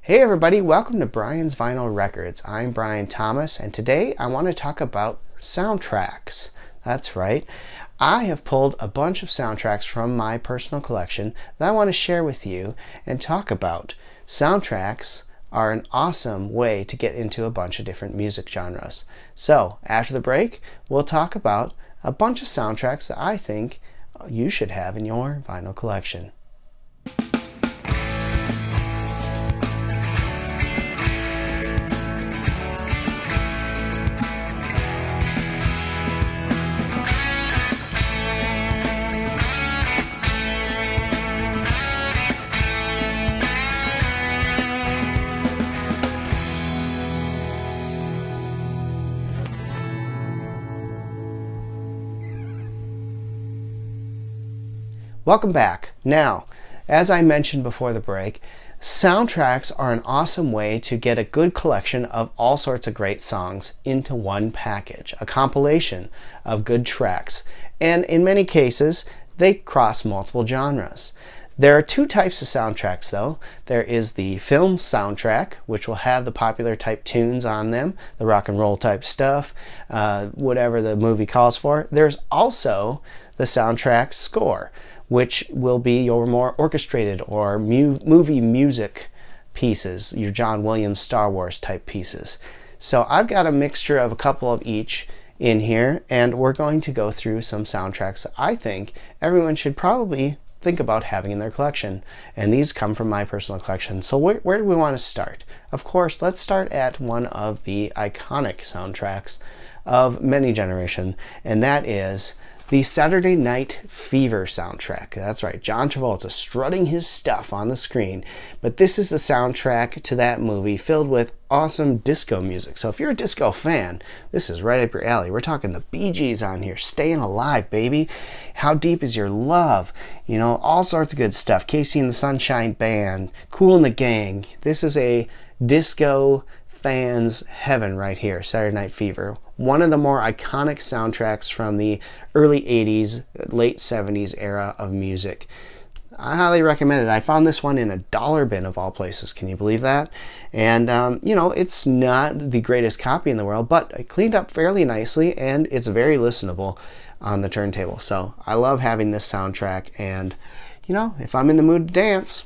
Hey everybody, welcome to Brian's Vinyl Records. I'm Brian Thomas, and today I want to talk about soundtracks. That's right. I have pulled a bunch of soundtracks from my personal collection that I want to share with you and talk about. Soundtracks are an awesome way to get into a bunch of different music genres. So, after the break, we'll talk about a bunch of soundtracks that I think you should have in your vinyl collection. Welcome back. Now, as I mentioned before the break, soundtracks are an awesome way to get a good collection of all sorts of great songs into one package, a compilation of good tracks, and in many cases, they cross multiple genres. There are two types of soundtracks though. There is the film soundtrack, which will have the popular type tunes on them, the rock and roll type stuff, whatever the movie calls for. There's also the soundtrack score, which will be your more orchestrated or movie music pieces, your John Williams Star Wars type pieces. So I've got a mixture of a couple of each in here, and we're going to go through some soundtracks that I think everyone should probably think about having in their collection. And these come from my personal collection. So where do we want to start? Of course, let's start at one of the iconic soundtracks of many generations, and that is the Saturday Night Fever soundtrack. That's right, John Travolta strutting his stuff on the screen. But this is the soundtrack to that movie filled with awesome disco music. So if you're a disco fan, this is right up your alley. We're talking the Bee Gees on here, Staying Alive, baby. How Deep Is Your Love? You know, all sorts of good stuff. Casey and the Sunshine Band, Kool and the Gang. This is a disco fans heaven right here, Saturday Night Fever. One of the more iconic soundtracks from the early 80s, late 70s era of music. I highly recommend it. I found this one in a dollar bin of all places. Can you believe that? And, you know, it's not the greatest copy in the world, but it cleaned up fairly nicely, and it's very listenable on the turntable. So I love having this soundtrack, and, you know, if I'm in the mood to dance,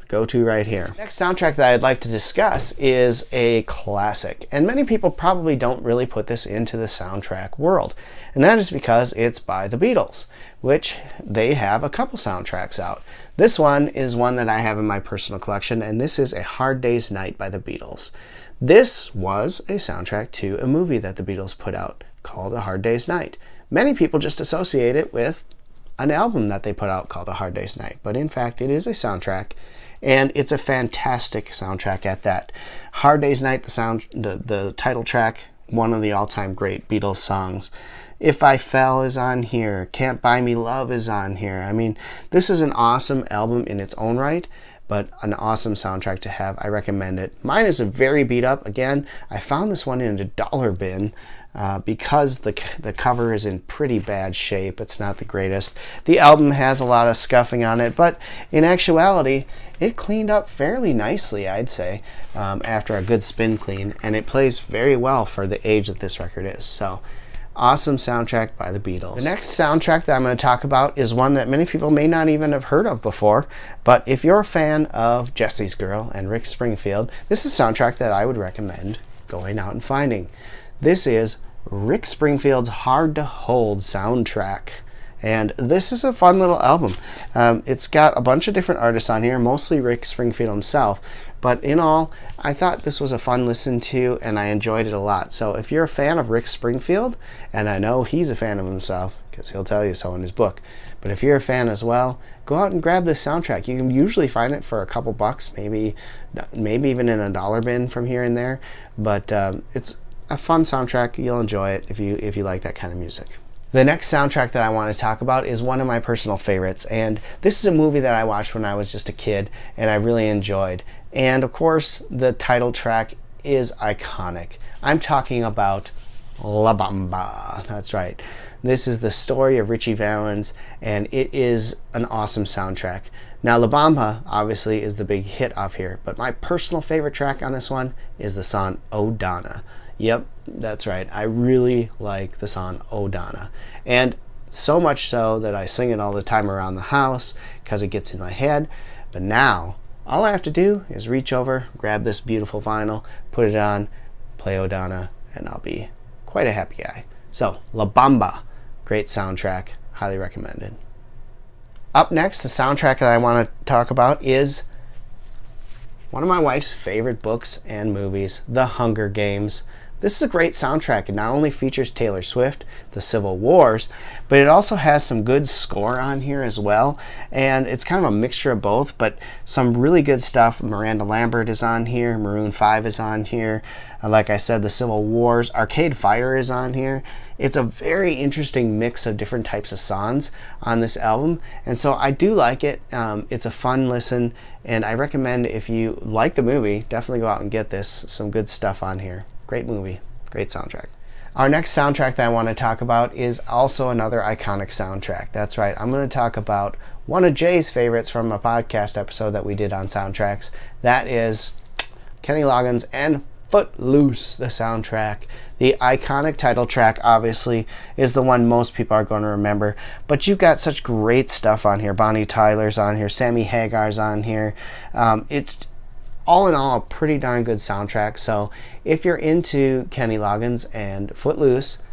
go-to right here. Next soundtrack that I'd like to discuss is a classic, and many people probably don't really put this into the soundtrack world, and that is because it's by the Beatles, which they have a couple soundtracks out. This one is one that I have in my personal collection, and this is A Hard Day's Night by the Beatles. This was a soundtrack to a movie that the Beatles put out called A Hard Day's Night. Many people just associate it with an album that they put out called A Hard Day's Night, but in fact it is a soundtrack. And it's a fantastic soundtrack at that. Hard Day's Night, the title track, one of the all-time great Beatles songs. If I Fell is on here. Can't Buy Me Love is on here. I mean, this is an awesome album in its own right, but an awesome soundtrack to have. I recommend it. Mine is a very beat up. Again, I found this one in a dollar bin because the cover is in pretty bad shape. It's not the greatest. The album has a lot of scuffing on it, but in actuality, it cleaned up fairly nicely, I'd say, after a good spin clean, and it plays very well for the age that this record is. So, awesome soundtrack by the Beatles. The next soundtrack that I'm going to talk about is one that many people may not even have heard of before, but if you're a fan of Jesse's Girl and Rick Springfield, this is a soundtrack that I would recommend going out and finding. This is Rick Springfield's Hard to Hold soundtrack. And this is a fun little album. It's got a bunch of different artists on here, mostly Rick Springfield himself. But in all, I thought this was a fun listen to, and I enjoyed it a lot. So if you're a fan of Rick Springfield, and I know he's a fan of himself, because he'll tell you so in his book, but if you're a fan as well, go out and grab this soundtrack. You can usually find it for a couple bucks, maybe even in a dollar bin from here and there. But it's a fun soundtrack. You'll enjoy it if you like that kind of music. The next soundtrack that I want to talk about is one of my personal favorites, and this is a movie that I watched when I was just a kid and I really enjoyed. And of course, the title track is iconic. I'm talking about La Bamba. That's right. This is the story of Ritchie Valens, and it is an awesome soundtrack. Now La Bamba obviously is the big hit off here, but my personal favorite track on this one is the song Oh Donna. Yep, that's right. I really like the song Oh Donna. And so much so that I sing it all the time around the house because it gets in my head. But now, all I have to do is reach over, grab this beautiful vinyl, put it on, play Oh Donna, and I'll be quite a happy guy. So, La Bamba, great soundtrack, highly recommended. Up next, the soundtrack that I want to talk about is one of my wife's favorite books and movies, The Hunger Games. This is a great soundtrack. It not only features Taylor Swift, the Civil Wars, but it also has some good score on here as well. And it's kind of a mixture of both, but some really good stuff. Miranda Lambert is on here. Maroon 5 is on here. Like I said, the Civil Wars. Arcade Fire is on here. It's a very interesting mix of different types of songs on this album. And so I do like it. It's a fun listen. And I recommend, if you like the movie, definitely go out and get this. Some good stuff on here. Great movie, great soundtrack. Our next soundtrack that I want to talk about is also another iconic soundtrack. That's right, I'm going to talk about one of Jay's favorites from a podcast episode that we did on soundtracks. That is Kenny Loggins and Footloose, the soundtrack. The iconic title track, obviously, is the one most people are going to remember. But you've got such great stuff on here. Bonnie Tyler's on here. Sammy Hagar's on here. It's all in all a pretty darn good soundtrack. So if you're into Kenny Loggins and Footloose,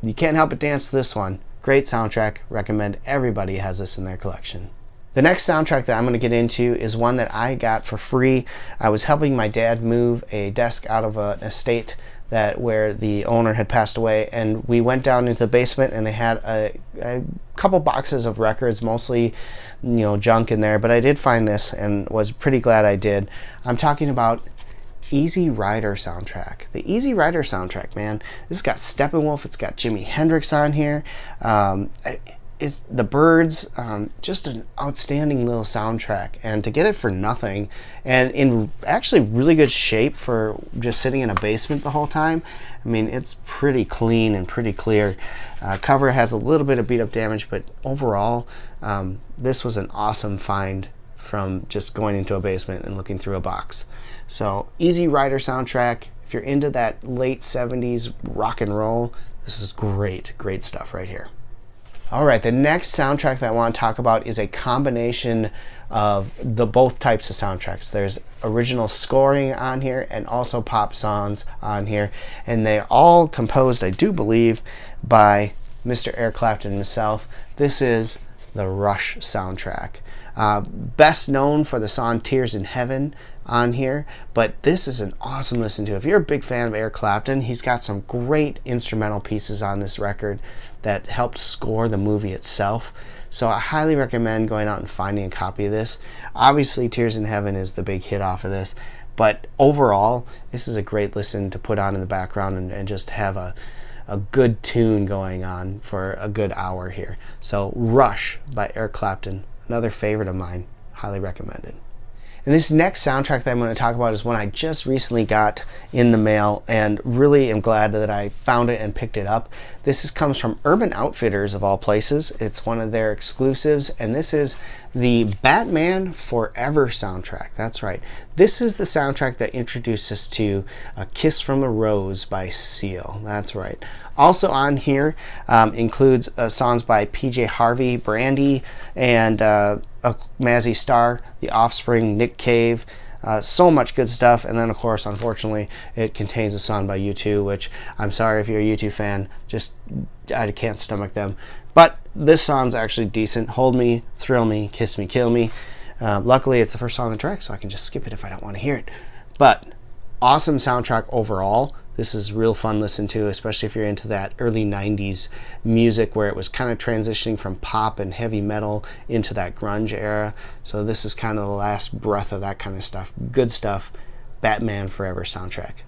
you can't help but dance to this one. Great soundtrack. Recommend everybody has this in their collection. The next soundtrack that I'm going to get into is one that I got for free. I was helping my dad move a desk out of an estate where the owner had passed away, and we went down into the basement and they had a couple boxes of records, mostly junk in there, but I did find this and was pretty glad I did. I'm talking about Easy Rider soundtrack. The Easy Rider soundtrack, man. This has got Steppenwolf, it's got Jimi Hendrix on here. It's the Byrds, just an outstanding little soundtrack, and to get it for nothing and in actually really good shape for just sitting in a basement the whole time. I mean, it's pretty clean and pretty clear. Cover has a little bit of beat up damage, but overall this was an awesome find from just going into a basement and looking through a box. So Easy Rider soundtrack, if you're into that late 70s rock and roll, this is great stuff right here. Alright, the next soundtrack that I want to talk about is a combination of both types of soundtracks. There's original scoring on here and also pop songs on here, and they're all composed, I do believe, by Mr. Eric Clapton himself. This is the Rush soundtrack. Best known for the song Tears in Heaven on here, but this is an awesome listen to. If you're a big fan of Eric Clapton, he's got some great instrumental pieces on this record that helped score the movie itself. So I highly recommend going out and finding a copy of this. Obviously, Tears in Heaven is the big hit off of this, but overall, this is a great listen to put on in the background and just have a good tune going on for a good hour here. So Rush by Eric Clapton, another favorite of mine, highly recommended. And this next soundtrack that I'm going to talk about is one I just recently got in the mail and really am glad that I found it and picked it up. This comes from Urban Outfitters of all places. It's one of their exclusives, and this is the Batman Forever soundtrack. That's right. This is the soundtrack that introduced us to A Kiss from a Rose by Seal. That's right. Also on here includes songs by PJ Harvey, Brandy, and Mazzy Star, The Offspring, Nick Cave. So much good stuff. And then, of course, unfortunately, it contains a song by U2, which I'm sorry if you're a U2 fan. I can't stomach them. But this song's actually decent. Hold Me, Thrill Me, Kiss Me, Kill Me. Luckily, it's the first song on the track, so I can just skip it if I don't want to hear it. But awesome soundtrack overall. This is real fun to listen to, especially if you're into that early 90s music where it was kind of transitioning from pop and heavy metal into that grunge era. So this is kind of the last breath of that kind of stuff. Good stuff. Batman Forever soundtrack.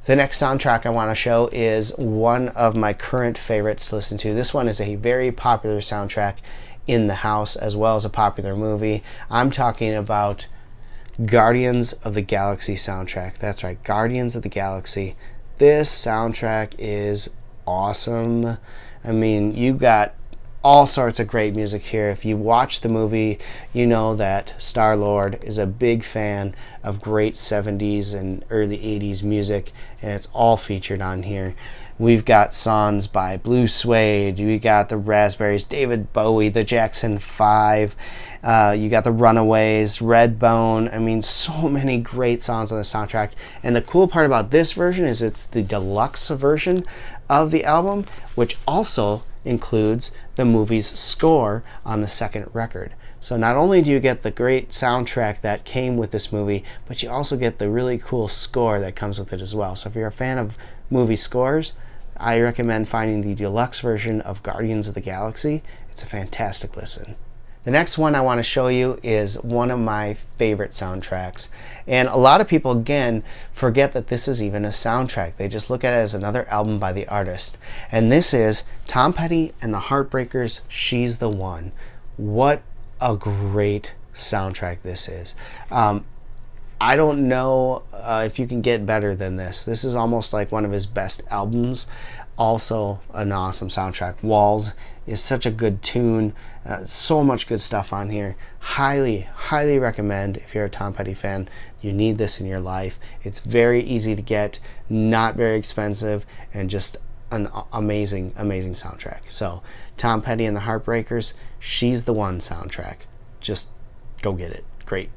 The next soundtrack I want to show is one of my current favorites to listen to. This one is a very popular soundtrack in the house as well as a popular movie. I'm talking about Guardians of the Galaxy soundtrack. That's right, Guardians of the Galaxy. This soundtrack is awesome. I mean, you got all sorts of great music here. If you watch the movie, you know that Star-Lord is a big fan of great 70s and early 80s music, and it's all featured on here. We've got songs by Blue Suede, we got the Raspberries, David Bowie, the Jackson 5, you got the Runaways, Redbone. I mean, so many great songs on the soundtrack. And the cool part about this version is it's the deluxe version of the album, which also includes the movie's score on the second record. So not only do you get the great soundtrack that came with this movie, but you also get the really cool score that comes with it as well. So if you're a fan of movie scores, I recommend finding the deluxe version of Guardians of the Galaxy. It's a fantastic listen. The next one I want to show you is one of my favorite soundtracks. And a lot of people, again, forget that this is even a soundtrack. They just look at it as another album by the artist. And this is Tom Petty and the Heartbreakers' She's the One. What a great soundtrack this is. I don't know if you can get better than this. This is almost like one of his best albums. Also an awesome soundtrack. Walls is such a good tune. So much good stuff on here. Highly recommend if you're a Tom Petty fan. You need this in your life. It's very easy to get, not very expensive, and just an amazing soundtrack. So Tom Petty and the Heartbreakers, She's the One soundtrack. Just go get it. Great.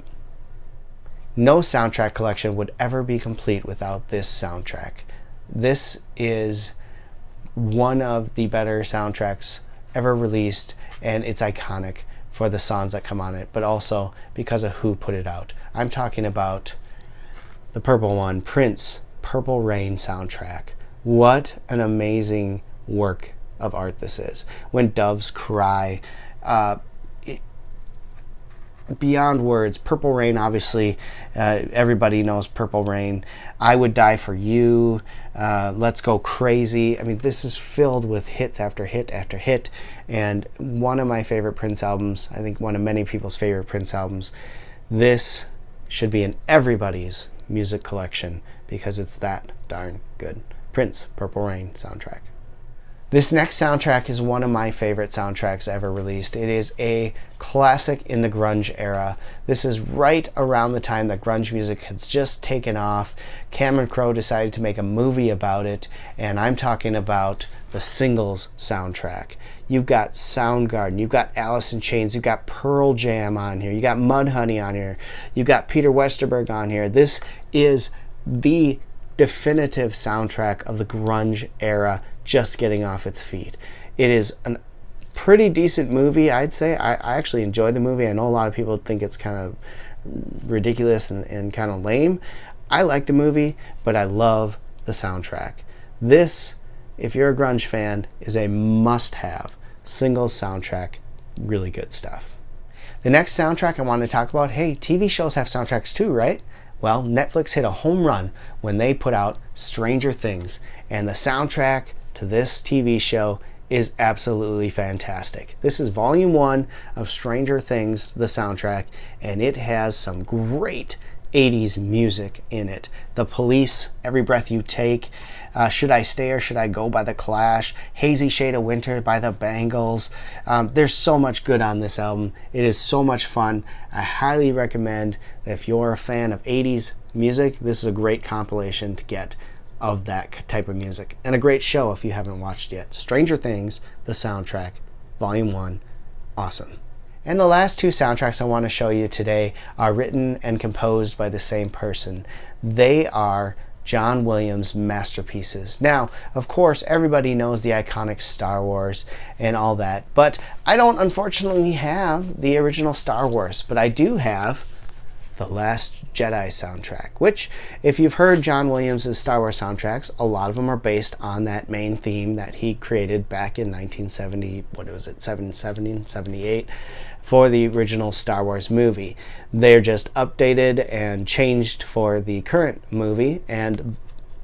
No soundtrack collection would ever be complete without this soundtrack. This is one of the better soundtracks ever released, and it's iconic for the songs that come on it, but also because of who put it out. I'm talking about the purple one, Prince, Purple Rain soundtrack. What an amazing work of art this is. When Doves Cry, beyond words. Purple Rain, obviously, everybody knows Purple Rain. I Would Die for You, Let's Go Crazy. I mean, this is filled with hits after hit after hit, and one of my favorite Prince albums, I think one of many people's favorite Prince albums. This should be in everybody's music collection because it's that darn good. Prince, Purple Rain soundtrack. This next soundtrack is one of my favorite soundtracks ever released. It is a classic in the grunge era. This is right around the time that grunge music has just taken off. Cameron Crowe decided to make a movie about it, and I'm talking about the Singles soundtrack. You've got Soundgarden, you've got Alice in Chains, you've got Pearl Jam on here, you've got Mudhoney on here, you've got Peter Westerberg on here. This is the definitive soundtrack of the grunge era just getting off its feet. It is a pretty decent movie, I'd say. I actually enjoyed the movie. I know a lot of people think it's kind of ridiculous and kind of lame. I like the movie, but I love the soundtrack. This, if you're a grunge fan, is a must-have. Singles soundtrack, really good stuff. The next soundtrack I want to talk about, hey, TV shows have soundtracks too, right? Well, Netflix hit a home run when they put out Stranger Things, and the soundtrack to this TV show is absolutely fantastic. This is volume 1 of Stranger Things, the soundtrack, and it has some great 80s music in it. The Police, Every Breath You Take, Should I Stay or Should I Go by The Clash, Hazy Shade of Winter by The Bangles. There's so much good on this album. It is so much fun. I highly recommend that if you're a fan of 80s music, this is a great compilation to get of that type of music. And a great show if you haven't watched yet. Stranger Things, the soundtrack, volume 1, awesome. And the last two soundtracks I want to show you today are written and composed by the same person. They are John Williams' masterpieces. Now, of course, everybody knows the iconic Star Wars and all that, but I don't unfortunately have the original Star Wars, but I do have the Last Jedi soundtrack, which, if you've heard John Williams' Star Wars soundtracks, a lot of them are based on that main theme that he created back in 78, for the original Star Wars movie. They're just updated and changed for the current movie, and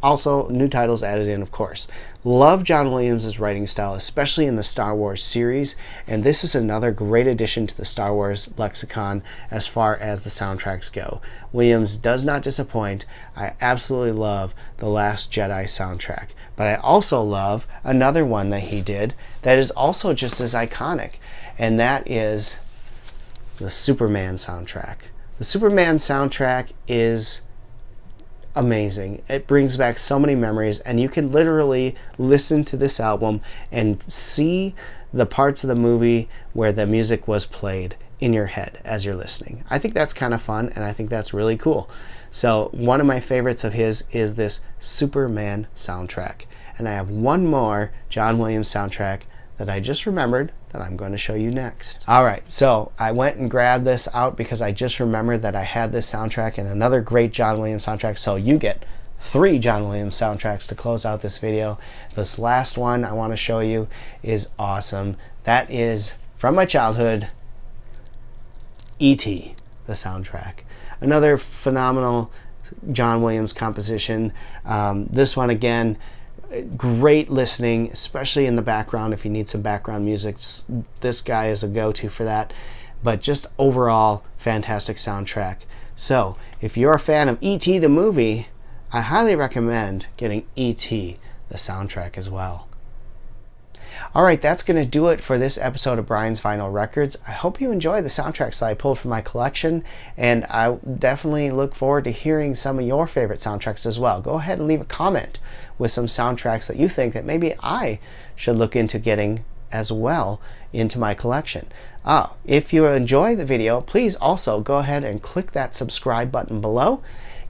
Also, new titles added in, of course. Love John Williams' writing style, especially in the Star Wars series, and this is another great addition to the Star Wars lexicon as far as the soundtracks go. Williams does not disappoint. I absolutely love the Last Jedi soundtrack, but I also love another one that he did that is also just as iconic, and that is the Superman soundtrack. The Superman soundtrack is amazing. It brings back so many memories, and you can literally listen to this album and see the parts of the movie where the music was played in your head as you're listening. I think that's kind of fun, and I think that's really cool. So one of my favorites of his is this Superman soundtrack. And I have one more John Williams soundtrack that I just remembered that I'm going to show you next. Alright, so I went and grabbed this out because I just remembered that I had this soundtrack and another great John Williams soundtrack, so you get 3 John Williams soundtracks to close out this video. This last one I want to show you is awesome. That is from my childhood, E.T., the soundtrack. Another phenomenal John Williams composition. This one again, great listening, especially in the background if you need some background music. This guy is a go-to for that. But just overall, fantastic soundtrack. So if you're a fan of E.T. the movie, I highly recommend getting E.T. the soundtrack as well. Alright, that's going to do it for this episode of Brian's Vinyl Records. I hope you enjoy the soundtracks that I pulled from my collection, and I definitely look forward to hearing some of your favorite soundtracks as well. Go ahead and leave a comment with some soundtracks that you think that maybe I should look into getting as well into my collection. If you enjoy the video, please also go ahead and click that subscribe button below.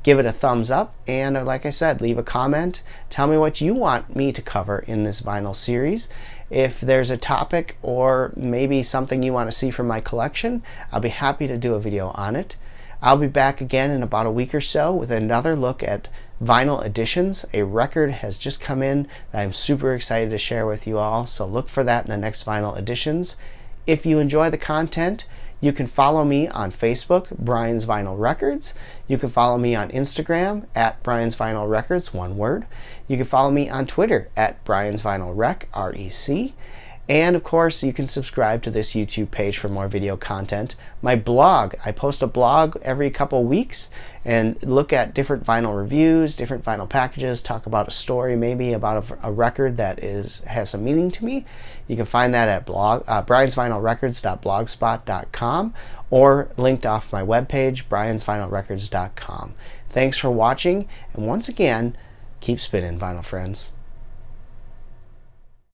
Give it a thumbs up, and like I said, leave a comment. Tell me what you want me to cover in this vinyl series. If there's a topic or maybe something you want to see from my collection, I'll be happy to do a video on it. I'll be back again in about a week or so with another look at vinyl editions. A record has just come in that I'm super excited to share with you all, so look for that in the next vinyl editions. If you enjoy the content, you can follow me on Facebook, Brian's Vinyl Records. You can follow me on Instagram at Brian's Vinyl Records, one word. You can follow me on Twitter at Brian's Vinyl Rec, R-E-C. And of course, you can subscribe to this YouTube page for more video content. My blog, I post a blog every couple weeks and look at different vinyl reviews, different vinyl packages, talk about a story, maybe about a record that has some meaning to me. You can find that at briansvinylrecords.blogspot.com or linked off my webpage, briansvinylrecords.com. Thanks for watching, and once again, keep spinning, vinyl friends.